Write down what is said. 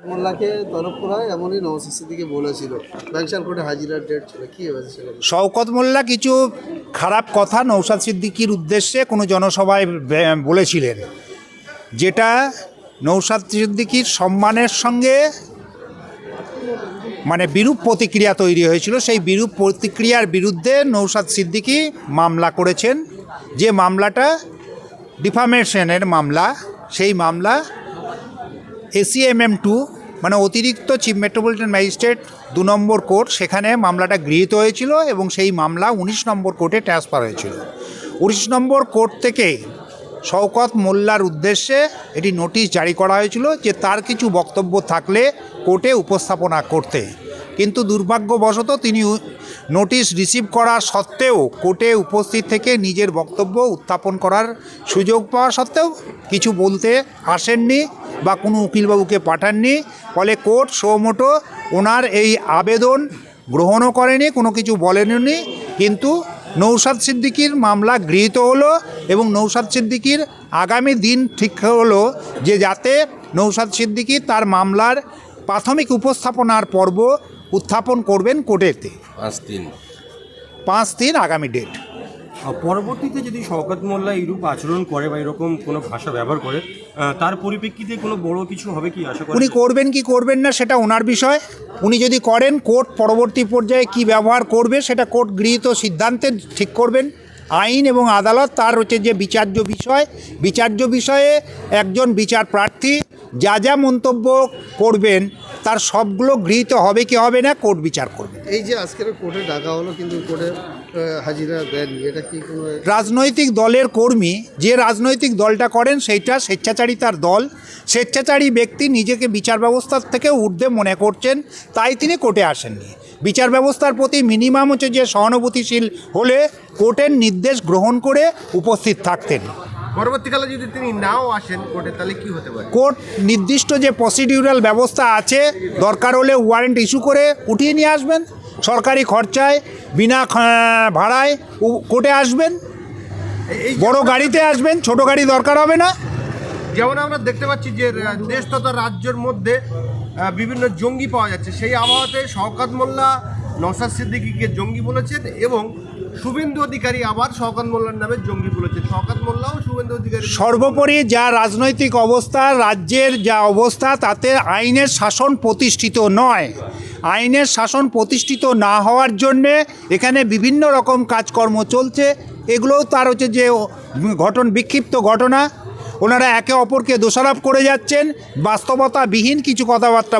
মোল্লাকে তলব করা হয় এমনই নওশাদ সিদ্দিকী বলেছিল। ব্যাংশাল কোর্টে হাজিরার ডেট ছিল, কী হয়েছে সেটা? শওকত মোল্লা কিছু খারাপ কথা নওশাদ সিদ্দিকীর উদ্দেশ্যে কোনো জনসভায় বলেছিলেন, যেটা নওশাদ সিদ্দিকীর সম্মানের সঙ্গে মানে বিরূপ প্রতিক্রিয়া তৈরি হয়েছিল। সেই বিরূপ প্রতিক্রিয়ার বিরুদ্ধে নওশাদ সিদ্দিকী মামলা করেছেন, যে মামলাটা ডিফামেশনের মামলা। সেই মামলা ACMM 2 মানে অতিরিক্ত চিফ মেট্রোপলিটন ম্যাজিস্ট্রেট 2 নম্বর কোর্ট, সেখানে মামলাটা গৃহীত হয়েছিল এবং সেই মামলা 19 নম্বর কোর্টে ট্রান্সফার হয়েছিল। 19 নম্বর কোর্ট থেকে শওকত মোল্লার উদ্দেশ্যে এটি নোটিশ জারি করা হয়েছিল যে তার কিছু বক্তব্য থাকলে কোর্টে উপস্থাপনা করতে, কিন্তু দুর্ভাগ্যবশত তিনি নোটিশ রিসিভ করা সত্ত্বেও কোর্টে উপস্থিত থেকে নিজের বক্তব্য উত্থাপন করার সুযোগ পাওয়া সত্ত্বেও কিছু বলতে আসেননি বা কোনো উকিলবাবুকে পাঠাননি। ফলে কোর্ট সোমোটো ওনার এই আবেদন গ্রহণও করেনি, কোনো কিছু বলেননি। কিন্তু নওশাদ সিদ্দিকীর মামলা গৃহীত হলো এবং নওশাদ সিদ্দিকীর আগামী দিন ঠিক হলো যে যাতে নওশাদ সিদ্দিকী তার মামলার প্রাথমিক উপস্থাপনার পর্ব উত্থাপন করবেন কোর্টেতে 5-3 আগামী ডেট। পরবর্তীতে যদি শওকত মোল্লা এইরূপ আচরণ করে বা এরকম কোনো ভাষা ব্যবহার করে, তার পরিপ্রেক্ষিতে কোনো বড় কিছু হবে কি আশা করেন? উনি করবেন কি করবেন না সেটা ওনার বিষয়। উনি যদি করেন, কোর্ট পরবর্তী পর্যায়ে কি ব্যবহার করবে সেটা কোর্ট গৃহীত সিদ্ধান্তে ঠিক করবেন। আইন এবং আদালত তার হচ্ছে যে বিচার্য বিষয়ে একজন বিচার প্রার্থী যা যা মন্তব্য করবেন তার সবগুলো গৃহীত হবে কি হবে না কোর্ট বিচার করবে। এই যে আজকের কোর্টে ডাকা হলো কিন্তু কোর্টে হাজিরা দেননি, এটা কি কোনো? রাজনৈতিক দলের কর্মী যে রাজনৈতিক দলটা করেন সেইটা স্বেচ্ছাচারিতার দল। স্বেচ্ছাচারী ব্যক্তি নিজেকে বিচার ব্যবস্থার থেকে ঊর্ধ্বে মনে করছেন, তাই তিনি কোর্টে আসেননি। বিচার ব্যবস্থার প্রতি মিনিমাম হচ্ছে যে সহানুভূতিশীল হলে কোর্টের নির্দেশ গ্রহণ করে উপস্থিত থাকতেন। পরবর্তীকালে যদি তিনি নাও আসেন কোর্টে, তাহলে কি হতে পারে? কোর্ট নির্দিষ্ট যে প্রসিডিউরাল ব্যবস্থা আছে, দরকার হলে ওয়ারেন্ট ইস্যু করে উঠিয়ে নিয়ে আসবেন, সরকারি খরচায় বিনা ভাড়ায় কোর্টে আসবেন, বড় গাড়িতে আসবেন, ছোট গাড়ি দরকার হবে না। যেমন আমরা দেখতে পাচ্ছি যে দেশ তথা রাজ্যের মধ্যে বিভিন্ন জঙ্গি পাওয়া যাচ্ছে, সেই আবহাওয়াতে শওকত মোল্লা নওশাদ সিদ্দিকীকে জঙ্গি বলেছেন এবং শুভেন্দু অধিকারী আবার শওকত মোল্লার নামে জঙ্গি বলেছেন। শওকত মোল্লাও শুভেন্দু অধিকারী। সর্বোপরি যা রাজনৈতিক অবস্থা, রাজ্যের যা অবস্থা, তাতে আইনের শাসন প্রতিষ্ঠিত নয়। আইনের শাসন প্রতিষ্ঠিত না হওয়ার জন্যে এখানে বিভিন্ন রকম কাজকর্ম চলছে। এগুলোও তার হচ্ছে যে বিক্ষিপ্ত ঘটনা। ওনারা একে অপরকে দোষারোপ করে যাচ্ছেন, বাস্তবতাবিহীন কিছু কথাবার্তা